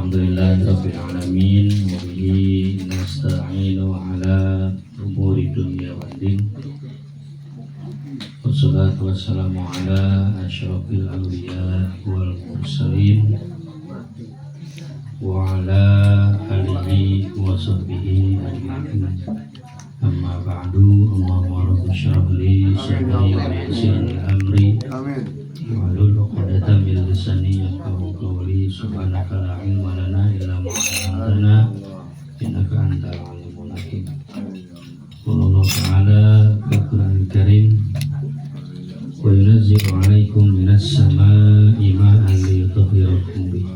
Alhamdulillahirabbil alamin wa bihi nasta'inu ala umuri dunya waddin. Wassalatu wassalamu ala asyrafil anbiya wal mursalin wa ala alihi wa sahbihi ajma'in. Amma ba'du, Allahumma rabbi shrah li sadri wa yassir li amri wahlul 'uqdatam min lisani yafqahu qawli. Subhanaka la ilma lana illa ma 'allamtana innaka antal alimul hakim. Qala ta'ala fil Qur'anil Karim wa yunazzilu 'alaikum minas samaa'i ma'an liyutahhirakum bihi.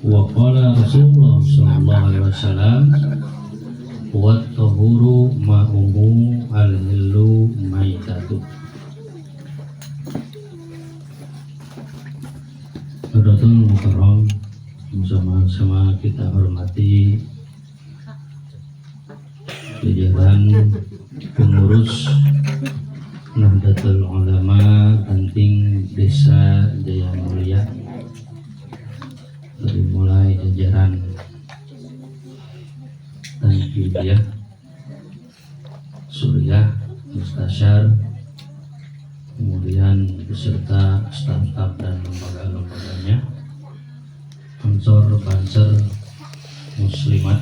Wa qala Rasulullah sallallahu alaihi wasallam wa tahuru ma'uhu al-hillu maitatu. Hadirin mukarram, sama-sama kita hormati jajaran pengurus Nahdlatul Ulama Banting Desa Jaya Mulia, dari mulai jajaran Tanfidiyah, Suriah, Mustasyar, kemudian beserta staf-staf dan lembaga-lembaganya, Ansor, Banser, Muslimat.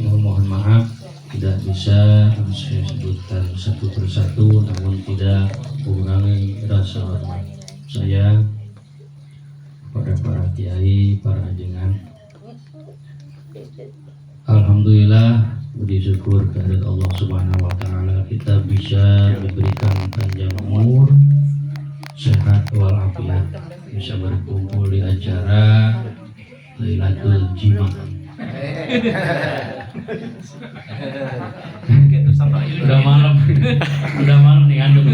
Mohon maaf tidak bisa saya sebutkan satu persatu, namun tidak mengurangi rasa hormat saya kepada para kiai, para ajengan. Alhamdulillah, puji syukur kehadirat Allah Subhanahu wa taala kita bisa diberikan panjang umur, sehat walafiat, bisa berkumpul di acara Lailatul Jima. udah malam nih andung.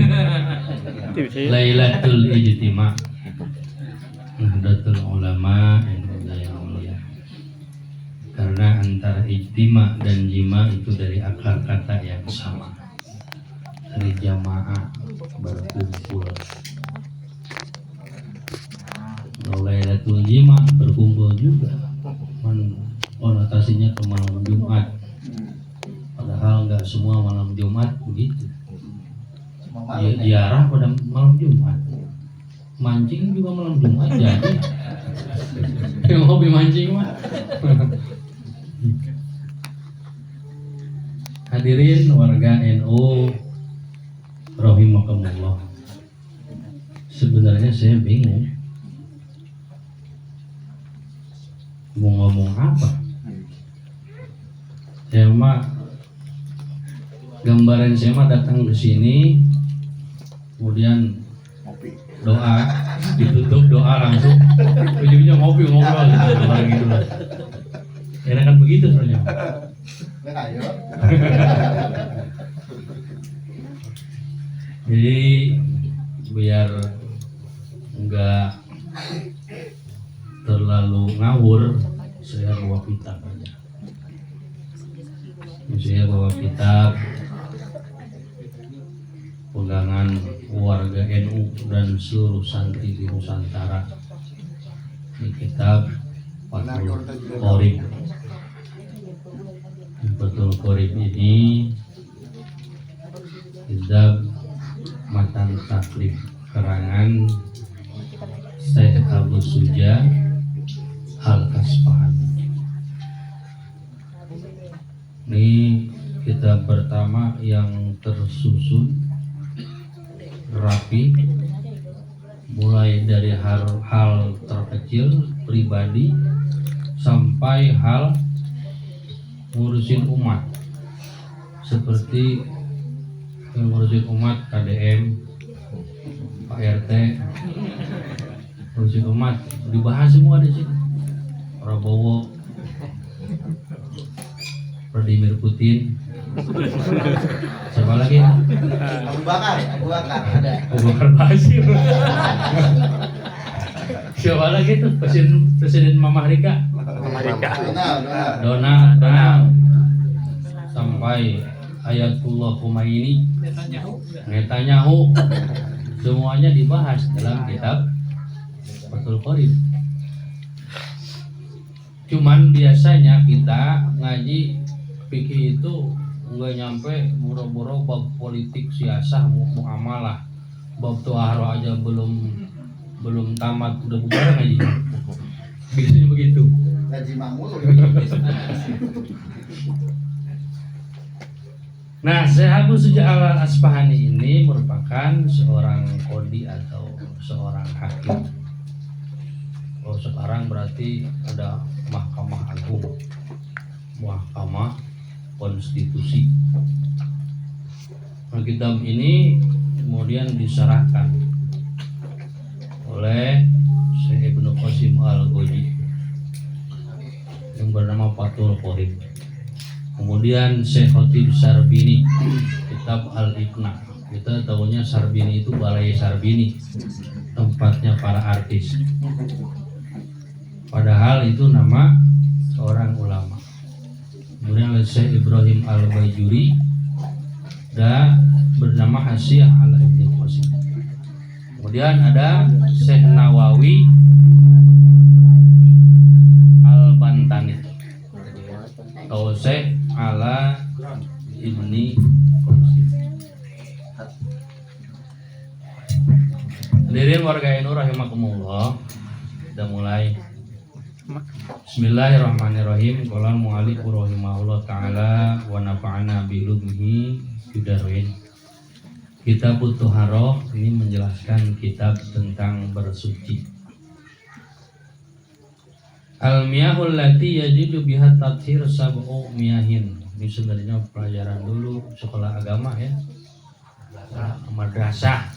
Lailatul Ijtima Nahdlatul Ulama Jaya Mulia. Karena antara ijtima dan jima itu dari akar kata yang sama, dari jamaah, berkumpul. Lailatul Jima berkumpul juga, konotasinya ke malam Jumat, padahal nggak semua malam Jumat begitu. Ziarah pada malam Jumat, mancing juga malam Jumat, jadi yang hobi mancing mah. Hadirin warga NU rahimakumullah, sebenarnya saya bingung mau ngomong apa. Saya mah gambaran saya mah datang ke sini, kemudian doa, ditutup doa langsung, ujungnya ngobrol gitu lah. Enak kan begitu sebenarnya. Jadi biar enggak terlalu ngawur, saya bawa kitab aja. Saya bawa kitab pegangan warga NU dan seluruh santri di Nusantara. Ini kitab Fathul Qorib. Fathul Qorib ini kitab matan taklif karangan Syekh Abu Suja Al-Asfahani. Ini kitab pertama yang tersusun rapi, mulai dari hal terkecil pribadi sampai hal ngurusin umat, seperti ngurusin umat KDM, Pak RT, ngurusin umat dibahas semua di sini. Prabowo, Vladimir Putin, siapa lagi? Abu Bakar ada. Abu Bakar Basir. Siapa lagi tuh presiden Mama Rika? Donald. Sampai Ayatullah Khomeini, Netanyahu, semuanya dibahas dalam kitab Fathul Qorib. Cuman biasanya kita ngaji fikih itu nggak nyampe boro-boro bab politik, siasah, muamalah, bab toharo aja belum tamat udah bubar ngaji. Biasanya begitu. Ngaji mamul. Nah, Syekh Abu Suja al-Asfahani ini merupakan seorang qadi atau seorang hakim. Kalau sekarang berarti ada Mahkamah Agung, Mahkamah Konstitusi. Nah, kitab ini kemudian diserahkan oleh Syekh Ibnu Qasim Al-Ghazi yang bernama Fathul Qorib. Kemudian Syekh Khatib Sarbini, kitab Al-Iqna. Kita tahunya Sarbini itu Balai Sarbini, tempatnya para artis. Padahal itu nama seorang ulama. Kemudian Syekh Ibrahim Al-Bajuri dan bernama Hasyiah ala Ibnu Qasim. Kemudian ada Syekh Nawawi Al-Bantani atau Syekh ala Ibni Qasim. Hadirin warga NU rahimakumullah, kita mulai. Bismillahirrahmanirrahim. Qala al-mu'allif rahimahullah taala wa nafa'ana bi ilmihi bidarwin. Kitab Tuharah ini menjelaskan kitab tentang bersuci. Al-miyahul lati yajidu biha tathhir sab'u miyahin. Ini sebenarnya pelajaran dulu sekolah agama ya. Madrasah.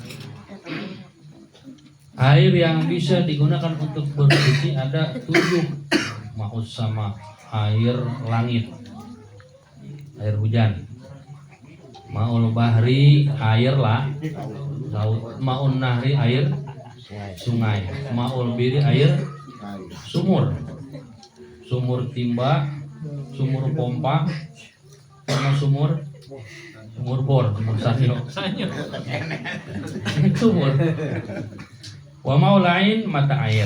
Air yang bisa digunakan untuk bersuci ada 7. Ma'us sama air langit, air hujan. Ma'ul bahri air laut, ma'un nahri air sungai, ma'ul biri air sumur, sumur timba, sumur pompa, sama sumur bor, sumur sanyo. Sumur. Wa maulain mata air.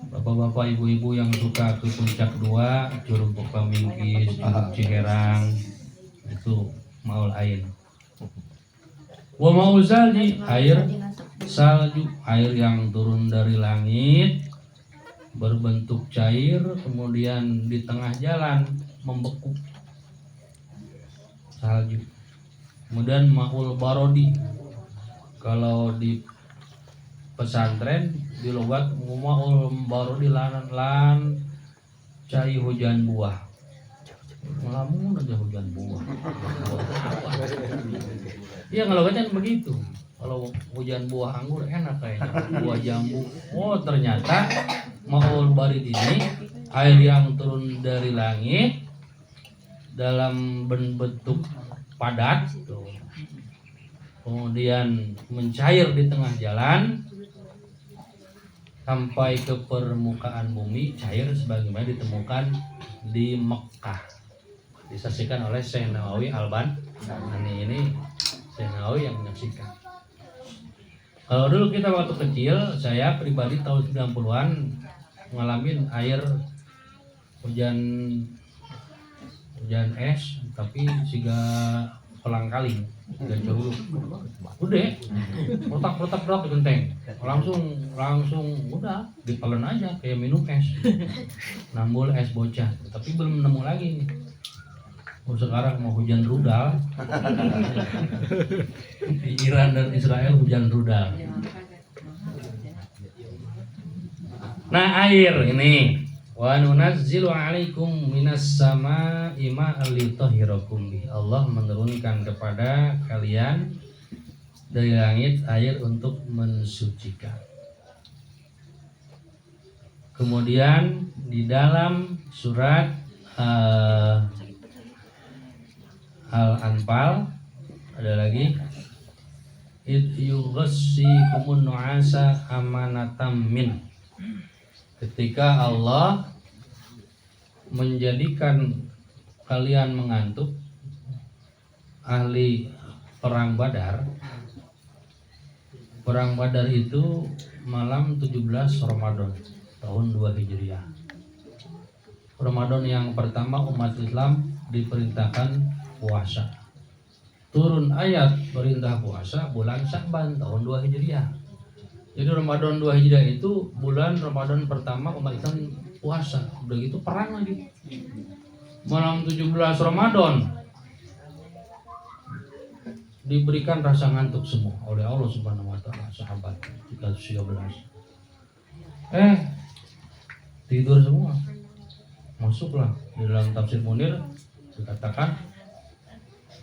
Bapak-bapak, ibu-ibu yang suka ke Puncak 2, Curug Pamingkis, Curug Ciherang, itu maul ain. Wa maul zalji, air salju, air yang turun dari langit berbentuk cair kemudian di tengah jalan membeku, salju. Kemudian maul barodi, kalau di pesantren di logat maul barodi lan cai hujan buah. Ngelamun aja hujan buah. Iya, ngelogatnya begitu. Kalau hujan buah anggur enak kayaknya, buah jambu. Oh, ternyata maul barid ini air yang turun dari langit dalam bentuk padat tuh. Kemudian mencair di tengah jalan sampai ke permukaan bumi, cair sebagaimana ditemukan di Mekah. Disaksikan oleh Syekh Nawawi Al-Bantani. Ini Syekh Nawawi yang menyaksikan. Kalau dulu kita waktu kecil, saya pribadi tahun 90-an ngalamin air hujan es, tapi siga pelang kaling, siga curug. Udah, protak di genteng. Langsung udah ditelan aja kayak minum es. Nambul es bocah, tapi belum nemu lagi nih. Sekarang mau hujan rudal. Di Iran dan Israel hujan rudal. Nah, air ini wa nunazzilu 'alaikum minas sama'i ma'an litahhirakum bi. Allah menurunkan kepada kalian dari langit air untuk mensucikan. Kemudian di dalam surat Al-Anfal ada lagi yughashikumun nu'asa amanatam min. Ketika Allah menjadikan kalian mengantuk, ahli perang Badar Perang Badar itu malam 17 Ramadan tahun 2 Hijriah. Ramadan yang pertama umat Islam diperintahkan puasa. Turun ayat perintah puasa bulan Sya'ban tahun 2 Hijriah. Jadi Ramadan 2 Hijriah itu bulan Ramadan pertama umat Islam puasa. Udah gitu perang lagi. Malam 17 Ramadan diberikan rasa ngantuk semua oleh Allah Subhanahu wa taala sahabat 13. Tidur semua. Masuklah di dalam tafsir Munir dikatakan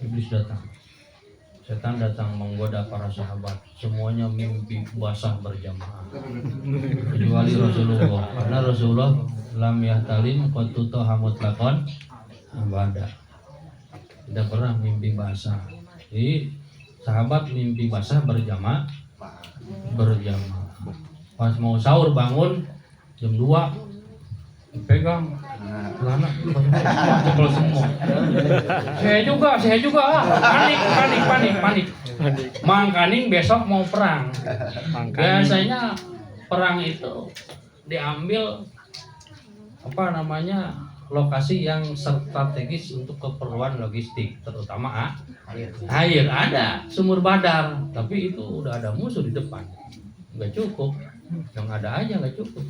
iblis datang. Setan datang menggoda para sahabat. Semuanya mimpi basah berjamaah. Kecuali Rasulullah. Karena Rasulullah lam yahtalim qad tutaha mutlaqan abada. Tidak pernah mimpi basah. Jadi sahabat mimpi basah berjamaah. Pas mau sahur bangun jam 2 dipegang celana cepel semua. Saya juga panik. Mangkaning besok mau perang. Biasanya perang itu diambil lokasi yang strategis untuk keperluan logistik, terutama air. Ada sumur Badar, tapi itu udah ada musuh di depan, nggak cukup. Yang ada aja nggak cukup.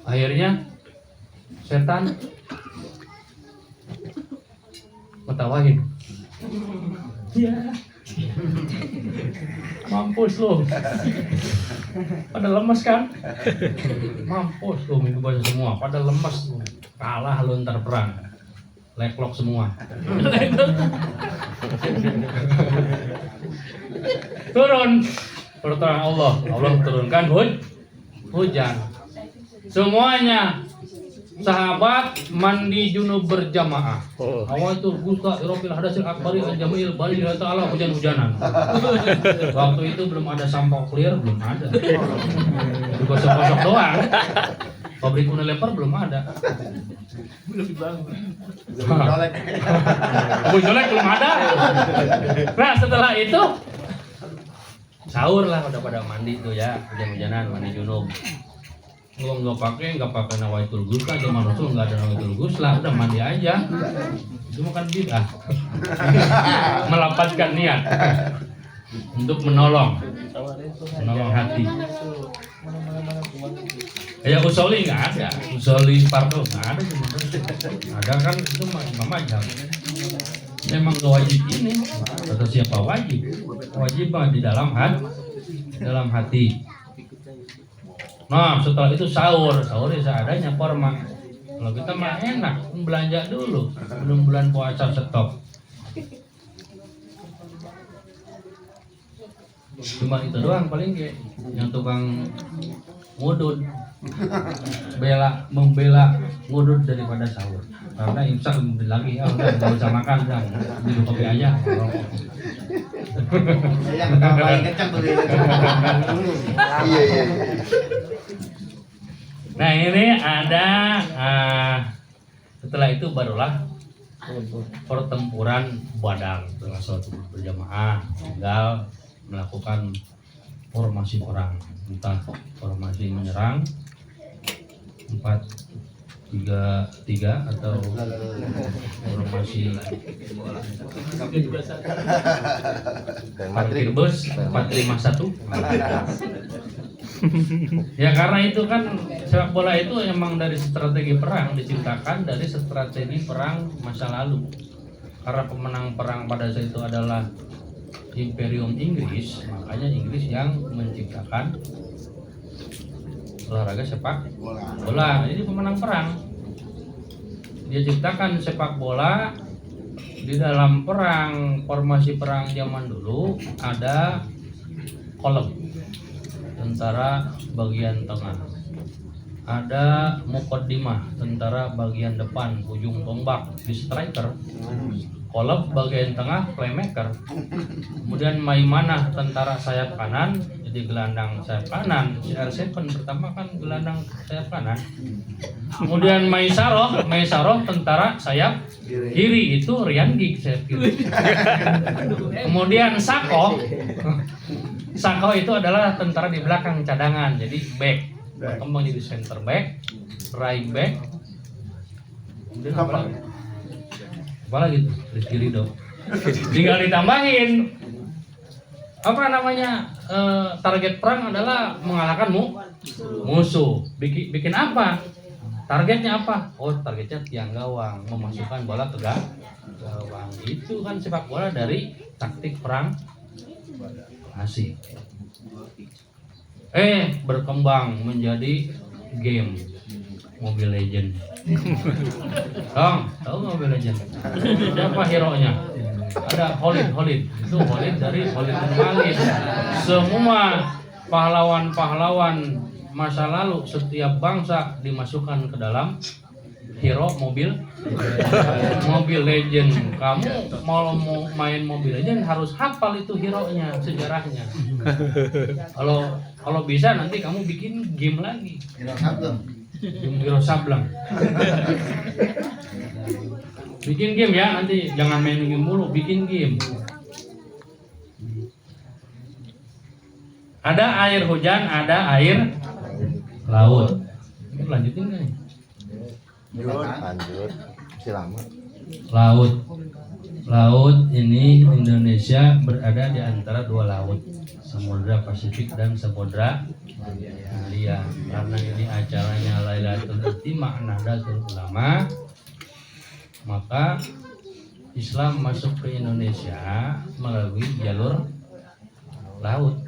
Akhirnya setan metawahin. Ya, mampus lo. Pada lemes kan? Mampus lo minggu basah semua. Pada lemes. Kalah lo ntar perang. Leklok semua. Turun pertolongan Allah. Allah turunkan hujan. Semuanya sahabat mandi junub berjamaah. Awal itu Gusta Irobil Hadasil Akbari Al-Jamil Bali Ta'ala hujan-hujanan. Waktu itu belum ada sampah clear, belum ada. Digosok-gosok doang. Pabrik Unilever belum ada. Belum dibangun. Bujolek belum ada. Nah setelah itu sahur lah pada mandi tuh ya, hujan-hujanan mandi junub. Nggak pakai nawaitul ghusl kan, zaman Rasul nggak ada nawaitul ghusl lah, udah mandi aja. Itu makan bid'ah. Melapatkan niat untuk menolong hati. Ya usoli nggak ada, usoli fardu nggak ada cuma ada kan itu Imam Mazhab. Memang nggak wajib ini, atau siapa wajib di dalam hati. Nah setelah itu sahur seadanya forma. Kalau kita mah enak belanja dulu belum bulan puasa stop. Cuma itu doang paling kayak yang tukang ngudut membela ngudut daripada sahur. Karena imsak lagi nggak usah makan kan minum kopi aja. Yang paling kencang tuh. Iya. Nah ini ada setelah itu barulah pertempuran Badar setelah sholat berjamaah tinggal melakukan formasi perang, entah formasi menyerang 4-3-3 atau formasi parkir bus 4-5-1. Ya karena itu kan sepak bola itu emang dari strategi perang diciptakan dari strategi perang masa lalu. Karena pemenang perang pada saat itu adalah Imperium Inggris, makanya Inggris yang menciptakan olahraga sepak bola. Jadi pemenang perang. Dia ciptakan sepak bola. Di dalam perang, formasi perang zaman dulu ada kolom tentara bagian tengah, ada muqaddimah tentara bagian depan ujung tombak di striker, kolom bagian tengah playmaker, kemudian maimanah tentara sayap kanan jadi gelandang sayap kanan, CR7 pertama kan gelandang sayap kanan, kemudian Maisaroh tentara sayap kiri itu Ryan Giggs sayap kiri, kemudian Sako Sako itu adalah tentara di belakang cadangan, jadi back, berkembang jadi center back, right back, kemudian apa lagi tuh? Rizky Ridho. Tinggal ditambahin apa namanya, target perang adalah mengalahkan musuh. Bikin apa? Targetnya apa? Oh, targetnya tiang gawang, memasukkan bola ke gawang. Itu kan sepak bola dari taktik perang asing. Berkembang menjadi game Mobile Legend. Tahu Mobile Legend? Siapa hero-nya? Ada Khalid. Itu Khalid dari Khalid bin Walid. Semua pahlawan-pahlawan masa lalu setiap bangsa dimasukkan ke dalam hero Mobile Legend. Kamu mau main Mobile Legend harus hafal itu hero-nya, sejarahnya. Kalau bisa nanti kamu bikin game lagi. Hero Sableng. Bikin game ya, nanti jangan main game mulu, bikin game. Ada air hujan, ada air laut. Lanjutin nggak nih? Lanjut, masih lama. Laut ini Indonesia berada di antara dua laut, Samudra Pasifik dan Samudra Hindia. Karena ini acaranya Lailatul Ihtimam Nahdlatul Ulama, maka Islam masuk ke Indonesia melalui jalur laut.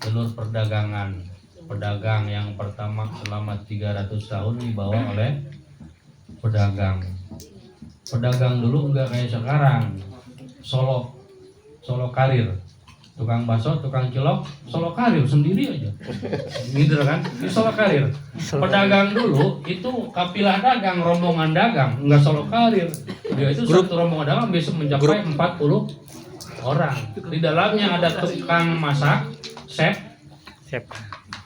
Jalur perdagangan. Pedagang yang pertama selama 300 tahun dibawa oleh pedagang. Pedagang dulu enggak kayak sekarang. Solo karir. Tukang bakso, tukang cilok, solo karir sendiri aja. Gitu kan? Ini solo karir. Pedagang dulu itu kapilah dagang, rombongan dagang, enggak solo karir. Dia itu satu rombongan dagang bisa mencapai 40 orang. Di dalamnya ada tukang masak, chef.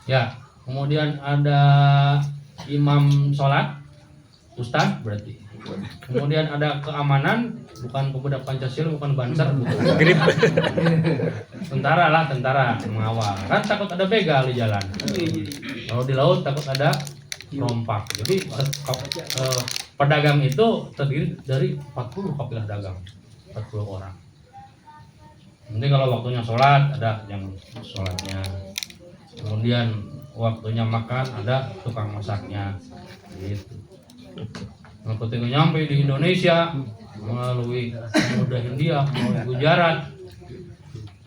Ya, kemudian ada imam sholat, ustaz berarti. Kemudian ada keamanan, bukan pemuda Pancasila, bukan Banser, tentara mengawal. Kan takut ada begal di jalan. Kalau di laut takut ada rompak. Jadi pedagang itu terdiri dari 40 kapilah dagang, 40 orang. Nanti kalau waktunya sholat ada yang sholatnya. Kemudian waktunya makan ada tukang masaknya. Gitu. Nah, ketika nyampe di Indonesia melalui Samudra Hindia, melalui Gujarat,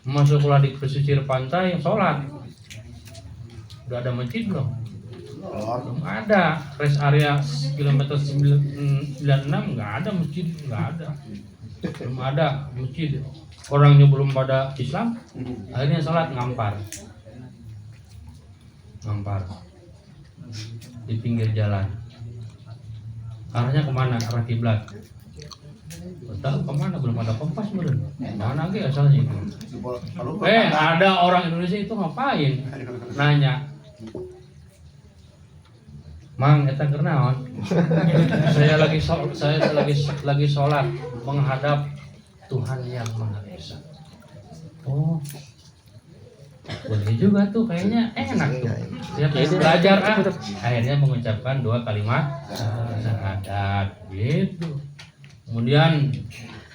masuklah di pesisir pantai, sholat. Udah ada masjid belum? Belum ada. Rest area kilometer 96 nggak ada masjid, nggak ada. Belum ada masjid. Orangnya belum pada Islam, akhirnya sholat ngampar di pinggir jalan. Arahnya kemana? Arah kiblat. Tahu kemana? Belum ada kompas meren. Mana lagi asalnya itu? Ada orang Indonesia itu ngapain? Nanya, Mang, eta kenaon? Saya lagi sholat menghadap Tuhan yang Maha Esa. Oh, boleh juga tuh, kayaknya enak tuh. Dia pengen belajar akhirnya mengucapkan 2 kalimat syahadat gitu. Kemudian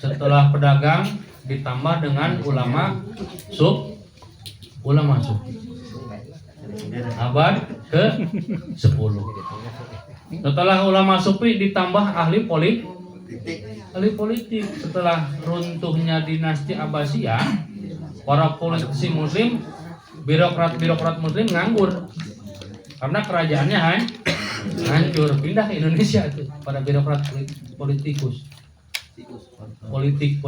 setelah pedagang ditambah dengan ulama sufi abad ke-10. Setelah ulama sufi ditambah ahli politik. Setelah runtuhnya dinasti Abbasiyah, para politisi muslim, birokrat muslim nganggur karena kerajaannya hancur. Pindah ke Indonesia tuh pada birokrat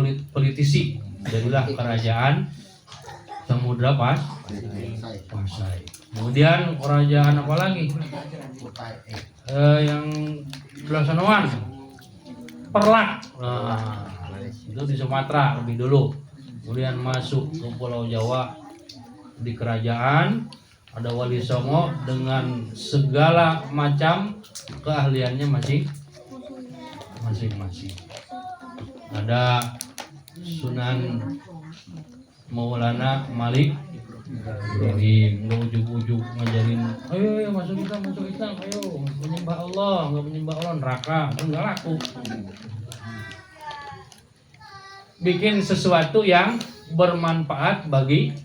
politisi. Jadilah kerajaan Samudra Pasai. Kemudian kerajaan apa lagi? Yang belah sanoan, Perlak. Nah, itu di Sumatera lebih dulu. Kemudian masuk ke Pulau Jawa di kerajaan ada Wali Songo dengan segala macam keahliannya masing-masing. Ada Sunan Maulana Malik Ibrahim, nggak ujuk-ujuk ngajarin, ayo masuk Islam, ayo menyembah Allah, nggak menyembah Allah neraka, kan nggak laku. Bikin sesuatu yang bermanfaat bagi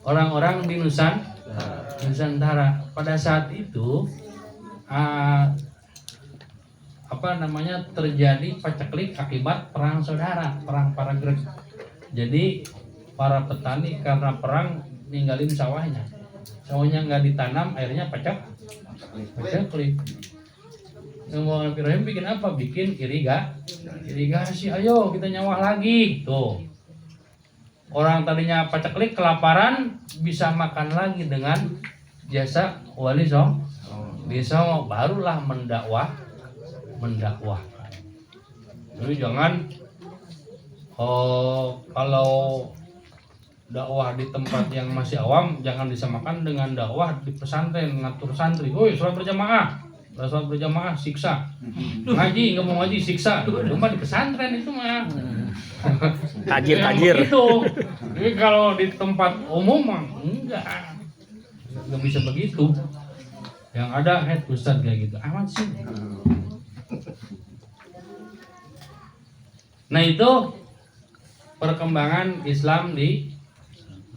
orang-orang di Nusantara. Pada saat itu terjadi paceklik akibat perang saudara, perang Paragreg. Jadi para petani karena perang ninggalin sawahnya nggak ditanam, akhirnya paceklik. Mau Ibrahim bikin apa? Bikin irigasi. Ayo kita nyawah lagi. Tuh. Orang tadinya paceklik kelaparan bisa makan lagi dengan jasa Wali Songo. Barulah mendakwah. Jadi jangan kalau dakwah di tempat yang masih awam jangan disamakan dengan dakwah di pesantren ngatur santri. Sholat berjamaah siksa. Ngaji nggak mau ngaji siksa. Cuma di pesantren itu mah. Tajir. Itu. Jadi kalau di tempat umum mah enggak bisa begitu. Yang ada head ustad kayak gitu. Amat sih. Nah itu perkembangan Islam di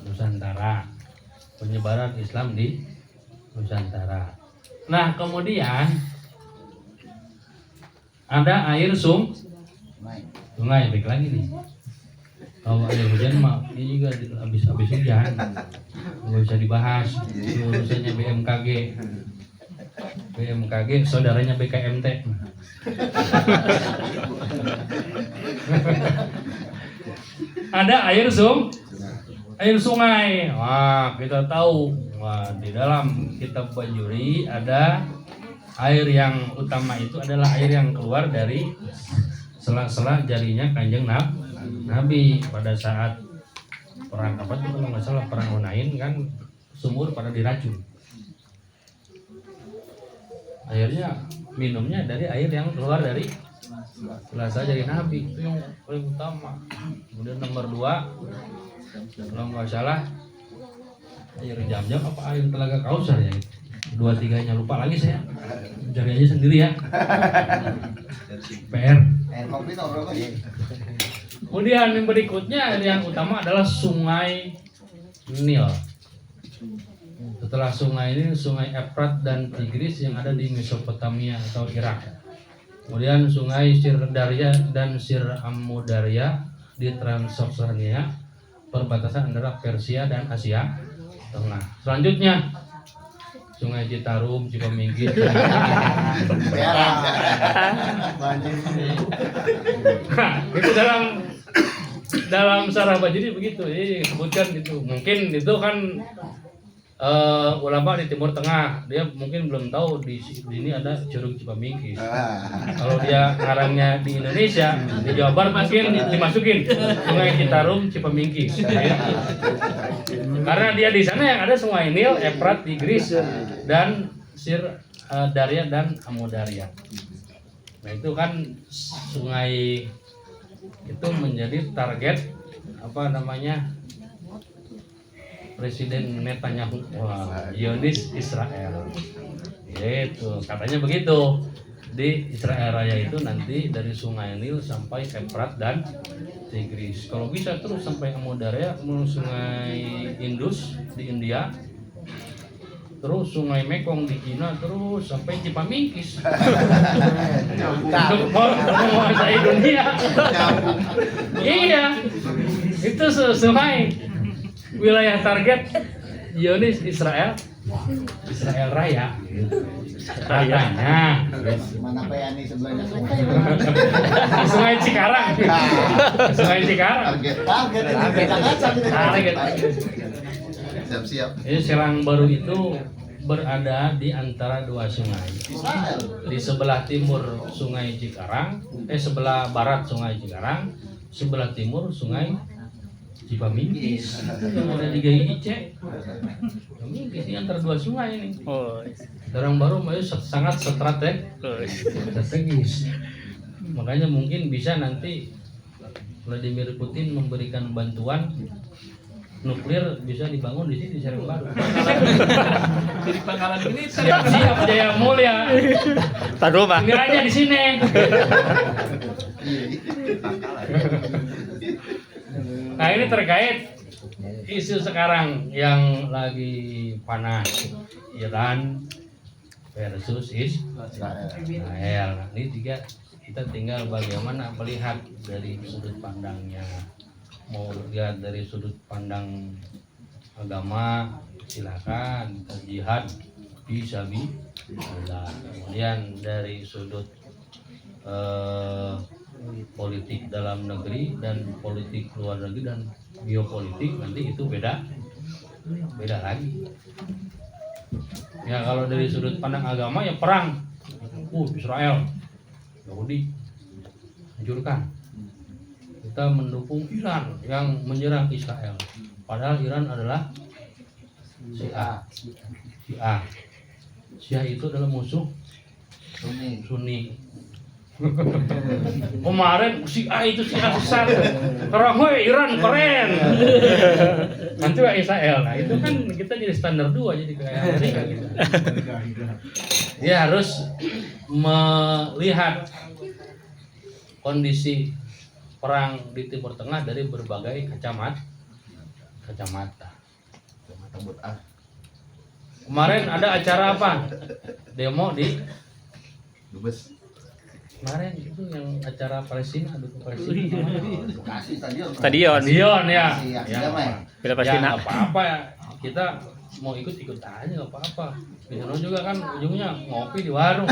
Nusantara, penyebaran Islam di Nusantara. Nah kemudian ada air sungai, baik lagi nih. Kalau air hujan mah ini juga habis hujan, nggak bisa dibahas. Itu urusannya BMKG, saudaranya BKMT. Ada air sungai. Wah, kita tahu. Wah, di dalam kitab Bajuri ada air yang utama itu adalah air yang keluar dari sela-sela jarinya Kanjeng Nabi pada saat perang apa itu kalau nggak salah perang Hunain kan sumur pada diracun. Akhirnya minumnya dari air yang keluar dari sela-sela jari Nabi, itu yang paling utama. Kemudian nomor 2 kalau nggak salah air jam-jam apa air telaga Kausar ya, 2-3-nya lupa lagi saya, cari aja sendiri ya. PR. Kemudian yang berikutnya air yang utama adalah Sungai Nil. Setelah sungai ini Sungai Efrat dan Tigris yang ada di Mesopotamia atau Irak. Kemudian Sungai Sir Darya dan Sir Amudarya di Transjordania, perbatasan antara Persia dan Asia Tengah. Selanjutnya Sungai Citarum, Cipaminggis. Itu dalam Sarah Bajuri begitu, jadi sebutkan gitu. Mungkin itu kan ulama di Timur Tengah, dia mungkin belum tahu di sini ada Curug Cipaminggis. Kalau dia ngarangnya di Indonesia, di Jawa Barat mungkin dimasukin Sungai Citarum, Cipaminggis. Karena dia di sana yang ada Sungai Nil, Efrat, Tigris, dan Sir Darya dan Amudarya. Nah itu kan sungai itu menjadi target Presiden Netanyahu, Zionis Israel. Itu katanya begitu. Di Israel Raya itu nanti dari Sungai Nil sampai Efrat dan Tigris. Kalau bisa terus sampai Amudarya, Sungai Indus di India, terus Sungai Mekong di Cina, terus sampai Cipaminggis. Untuk menguasai dunia. Iya, itu sungai. Wilayah target Zionis Israel Raya. Katanya. Mana PNI sebelahnya? Sungai Cikarang. Sungai Cikarang. Target. Siap-siap. Ini Selang Baru itu berada di antara 2 sungai. Di sebelah timur Sungai Cikarang, sebelah barat Sungai Cikarang, sebelah timur Sungai Cipaminggis. Yang ada di GIC. Cipaminggis ini antara 2 sungai ini. Selang Baru sangat strategis. Makanya mungkin bisa nanti Vladimir Putin memberikan bantuan nuklir bisa dibangun di sini di Serang Baru. Jadi pangkalan ini Siap Jaya Mulia. Tahan dulu, Pak. Ini aja di sini. Nah, ini terkait isu sekarang yang lagi panas, Iran versus Israel. Nah, ini juga kita tinggal bagaimana melihat dari sudut pandangnya. Mau lihat dari sudut pandang agama, silakan. Jihad bisa kemudian dari sudut politik dalam negeri dan politik luar negeri dan geopolitik, nanti itu beda lagi. Ya kalau dari sudut pandang agama ya perang, Israel, Yahudi, hancurkan. Kita mendukung Iran yang menyerang Israel, padahal Iran adalah Syiah itu adalah musuh Sunni. Kemarin Syiah itu Syiah besar, sekarang Iran keren. Nanti Israel, nah itu kan kita jadi standar dua, jadi kayak Amerika gitu. Dia harus melihat kondisi perang di Timur Tengah dari berbagai kacamata. Kemarin ada acara apa? Demo di Dubes. kemarin itu yang acara Palestina, dukung Palestina. Bekasi stadion. Stadion. Stadion ya. Ya, Bila Ya Palestina. nggak apa-apa ya. Kita mau ikut aja nggak apa-apa. Di sana juga kan ujungnya ngopi di warung.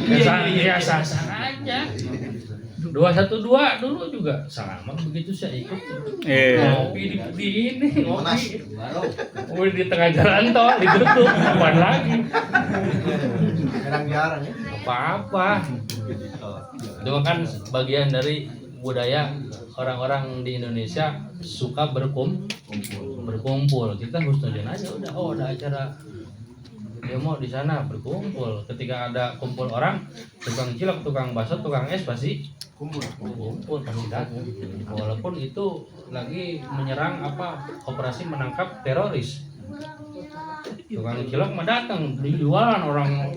Biasa aja. 212 dulu juga sama begitu saya ikut. Ngopi di ini, ngopi. Udah di tengah jalan tol ditutup, kapan lagi? Jarang-jarang ya. Apa-apa. Itu kan bagian dari budaya orang-orang di Indonesia suka berkumpul. Kita husnuzon aja udah. Oh, ada acara demo di sana, berkumpul. Ketika ada kumpul orang, tukang cilok, tukang bakso, tukang es pasti kumpul pasti datang. Walaupun itu lagi menyerang operasi menangkap teroris. Tukang cilok mah datang, jualan, orang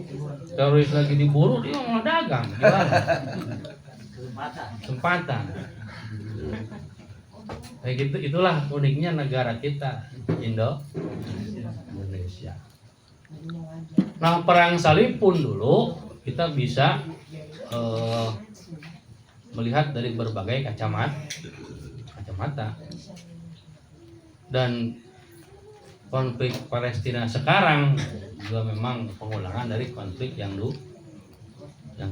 teroris lagi diburu, dia mau dagang, jualan. Kesempatan. Kayak gitu, itulah uniknya negara kita, Indonesia. Nah, perang salib pun dulu kita bisa melihat dari berbagai kacamata. Dan konflik Palestina sekarang juga memang pengulangan dari konflik yang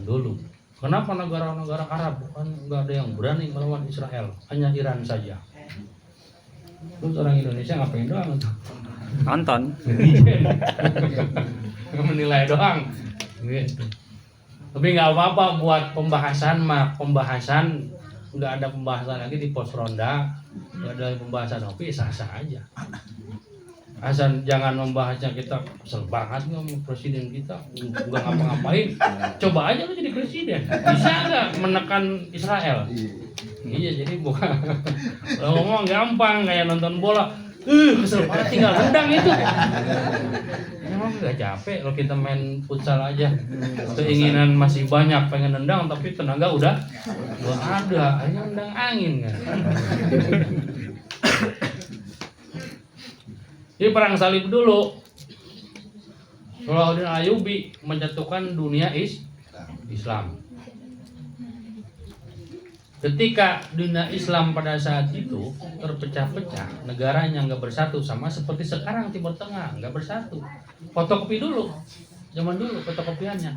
dulu. Kenapa negara-negara Arab bukan nggak ada yang berani melawan Israel, hanya Iran saja. Terus orang Indonesia ngapain doang tuh? Nonton. Menilai doang. Gitu. Tapi nggak apa-apa buat pembahasan nggak ada pembahasan lagi di pos ronda, nggak ada pembahasan hobi, sah-sah aja. Asal jangan membahasnya kita kesel banget sama presiden kita, nggak ngapa-ngapain. Coba aja lu jadi presiden, bisa nggak menekan Israel? Iya, jadi bukan lo ngomong gampang kayak nonton bola. Kesel banget tinggal rendang itu. Emang gak capek kalau kita main futsal aja. Keinginan masih banyak pengen nendang tapi tenaga udah ada, hanya nendang angin kan. Jadi perang salib dulu. Salahuddin Ayyubi menjatuhkan dunia Islam. Ketika dunia Islam pada saat itu terpecah-pecah, negaranya nggak bersatu, sama seperti sekarang Timur Tengah nggak bersatu. Fotokopi dulu, zaman dulu fotokopiannya.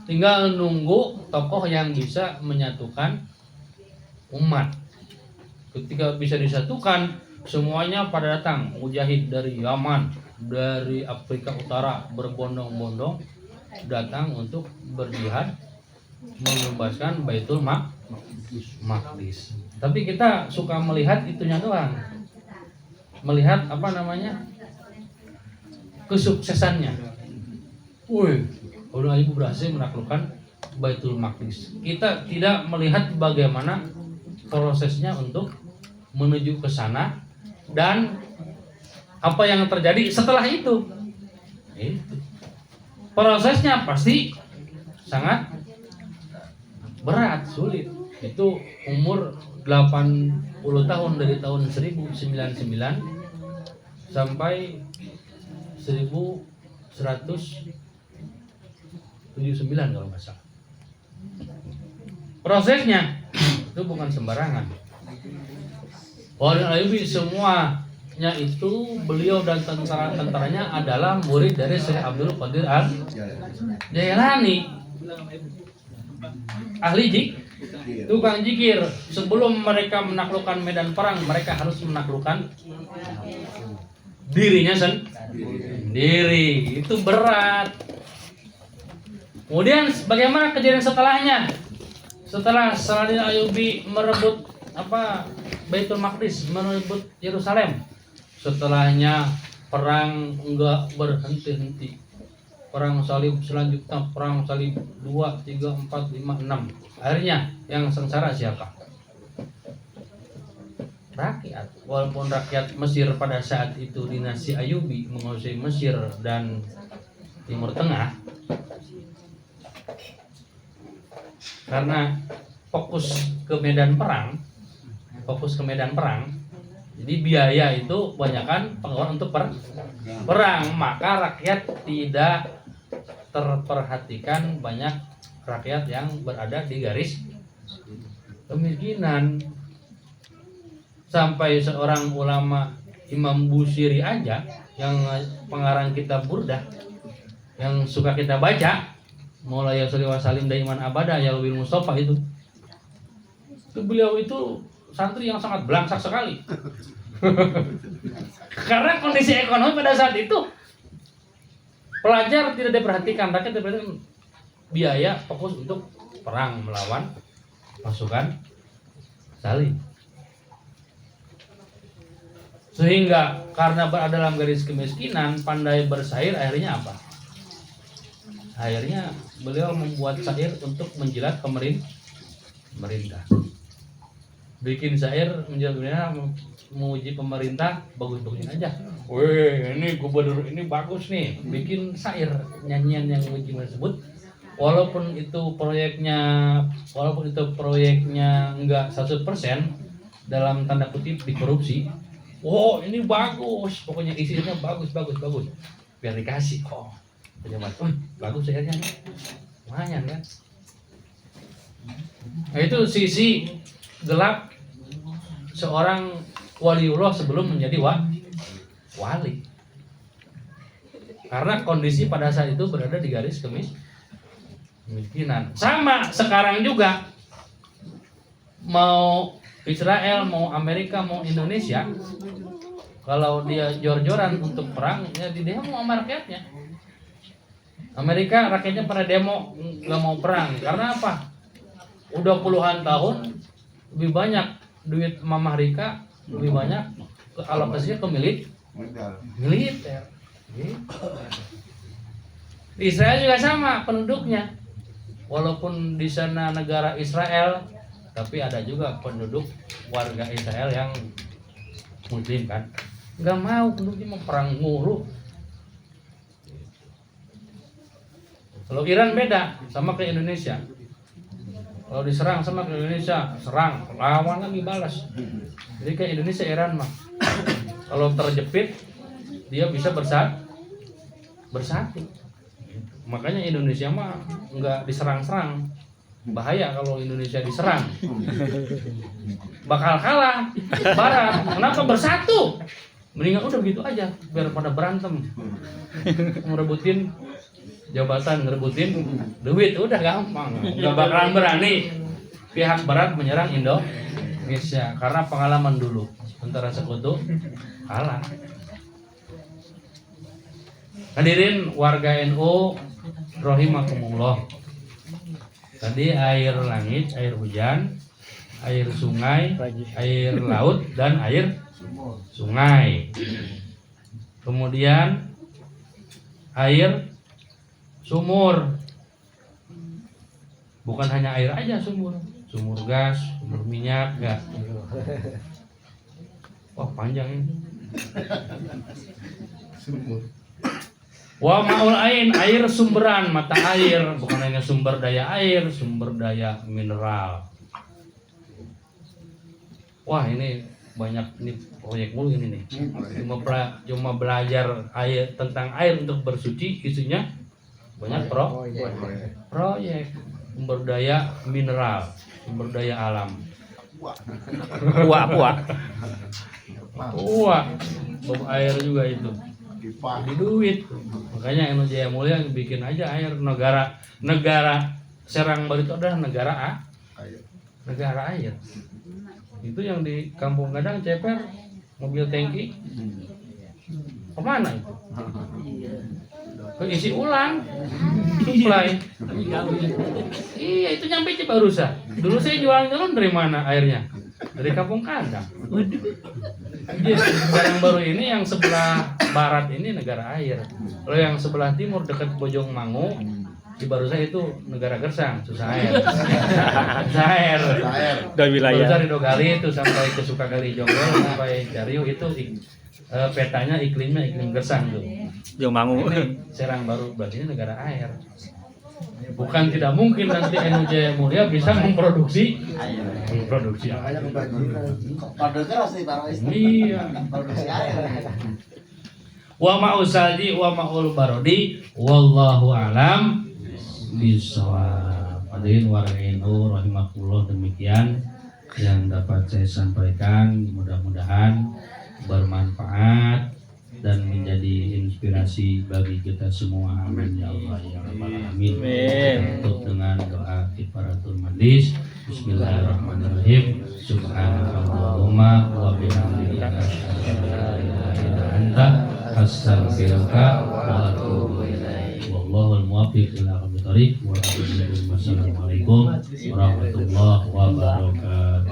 Tinggal nunggu tokoh yang bisa menyatukan umat. Ketika bisa disatukan, semuanya pada datang. Mujahid dari Yaman, dari Afrika Utara berbondong-bondong datang untuk berjihad membebaskan Baitul Maqdis. Tapi kita suka melihat itunya doang. Melihat kesuksesannya. Wih, udah Ibu berhasil menaklukkan Baitul Maqdis. Kita tidak melihat bagaimana prosesnya untuk menuju ke sana dan apa yang terjadi setelah itu. Itu. Prosesnya pasti sangat berat, sulit. Itu umur 80 tahun dari tahun 1099 sampai 1179 kalau nggak salah. Prosesnya itu bukan sembarangan. Wali Ayyubi semuanya itu beliau dan tentara-tentaranya adalah murid dari Syekh Abdul Qadir Al-Jailani. Ahli tukang zikir. Sebelum mereka menaklukkan medan perang, mereka harus menaklukkan dirinya sendiri. Itu berat. Kemudian bagaimana kejadian setelahnya? Setelah Saladin Ayyubi merebut Baitul Maqdis, merebut Yerusalem. Setelahnya perang enggak berhenti-henti. Perang salib selanjutnya, perang salib 2, 3, 4, 5, 6. Akhirnya yang sengsara siapa? Rakyat. Walaupun rakyat Mesir pada saat itu dinasti Ayyubi menguasai Mesir dan Timur Tengah, karena fokus ke medan perang, jadi biaya itu kebanyakan pengeluaran untuk perang, maka rakyat tidak terperhatikan. Banyak rakyat yang berada di garis kemiskinan. Sampai seorang ulama Imam Busiri aja yang pengarang kitab Burdah yang suka kita baca, mulai Yasri Wasalim Daiman Abada ya Wil Mustafa itu beliau itu santri yang sangat belangsak sekali. Karena kondisi ekonomi pada saat itu pelajar tidak diperhatikan, rakyat diperhatikan, biaya fokus untuk perang melawan pasukan salib. Sehingga karena berada dalam garis kemiskinan, pandai bersair, akhirnya apa? Akhirnya beliau membuat syair untuk menjilat pemerintah. Bikin syair menjilat pemerintah, memuji pemerintah, bagus-bagusin aja. Wih, ini gubernur ini bagus nih. Bikin syair, nyanyian yang memuji tersebut. Walaupun itu proyeknya enggak 100% dalam tanda kutip dikorupsi. Oh, ini bagus. Pokoknya isinya bagus. Biar dikasih kok. Pejabat, bagus syairnya nih. Lumayan kan? Nah, itu sisi gelap seorang waliullah sebelum menjadi wali. Karena kondisi pada saat itu berada di garis kemiskinan. Sama sekarang juga, mau Israel, mau Amerika, mau Indonesia, kalau dia jor-joran untuk perang, ya di demo sama rakyatnya. Amerika rakyatnya pada demo nggak mau perang karena apa? Udah puluhan tahun lebih banyak duit Mamah Rika, lebih banyak alokasinya ke militer. Di Israel juga sama penduduknya. Walaupun di sana negara Israel, tapi ada juga penduduk warga Israel yang Muslim kan, nggak mau penduduknya mau perang mulu. Kalau Iran beda, sama ke Indonesia. Kalau diserang sama ke Indonesia, serang, lawan lagi balas. Jadi kayak Indonesia Iran mah, kalau terjepit dia bisa bersatu. Makanya Indonesia mah nggak diserang-serang. Bahaya kalau Indonesia diserang, bakal kalah Barat. Kenapa bersatu? Mendingan udah begitu aja, biar pada berantem, ngerebutin jabatan, ngerebutin duit, udah gampang. Nggak bakalan berani pihak Barat menyerang Indonesia karena pengalaman dulu tentara sekutu kalah. Hadirin warga NU rahimakumullah. Tadi air langit, air hujan, air sungai, air laut, dan air sungai. Kemudian air sumur. Bukan hanya air aja sumur gas, sumur minyak, enggak. Wah panjang ini. Wa ma'ul ain, air sumberan, mata air, bukan hanya sumber daya air, sumber daya mineral. Wah ini banyak nih proyek mulu ini nih. Cuma belajar air tentang air untuk bersuci, isunya banyak proyek sumber daya mineral, sumber daya alam. Puak. Bab air juga itu. Di duit. Makanya Eno Jaya Mulia bikin aja air negara Serang Baru itu adalah negara air. Itu yang di Kampung Gadang Ceper mobil tangki. Kemana itu? Keisi ulang. Supply. Iya itu nyampe Cibarusah. Dulu saya jualan dari mana airnya? Dari Kampung Gadang. Jadi Gadang Baru ini yang sebelah barat ini negara air. Kalau yang sebelah timur dekat Bojong Mangu, Cibarusah itu negara gersang, susah air. Susah air. Dan wilayah. Dari Dogali itu sampai ke Sukagali Jonggol sampai Jariu itu petanya iklimnya iklim gersang tuh. Jomangu. Ini Serang Baru berarti ini negara air. Bukan tidak mungkin nanti Eno Jaya Mulia bisa memproduksi air. Pada keras nih para istri. Iya. Produksi air. Wa ma'ul salji wa ma'ul barodi wallahu alam bisawab. Hadirin warga NU rahimakumullah, demikian yang dapat saya sampaikan, mudah-mudahan bermanfaat dan menjadi inspirasi bagi kita semua. Amin ya Allah ya rabbal alamin. Tutup dengan doa kifaratul majlis. Bismillahirrahmanirrahim. Subhanallahumma wa bihamdika asyhadu an la ilaha illa anta astaghfiruka wa atubu ilaik. Wallahul muwaffiq ila aqwamit thoriq. Wassalamualaikum warahmatullahi wabarakatuh.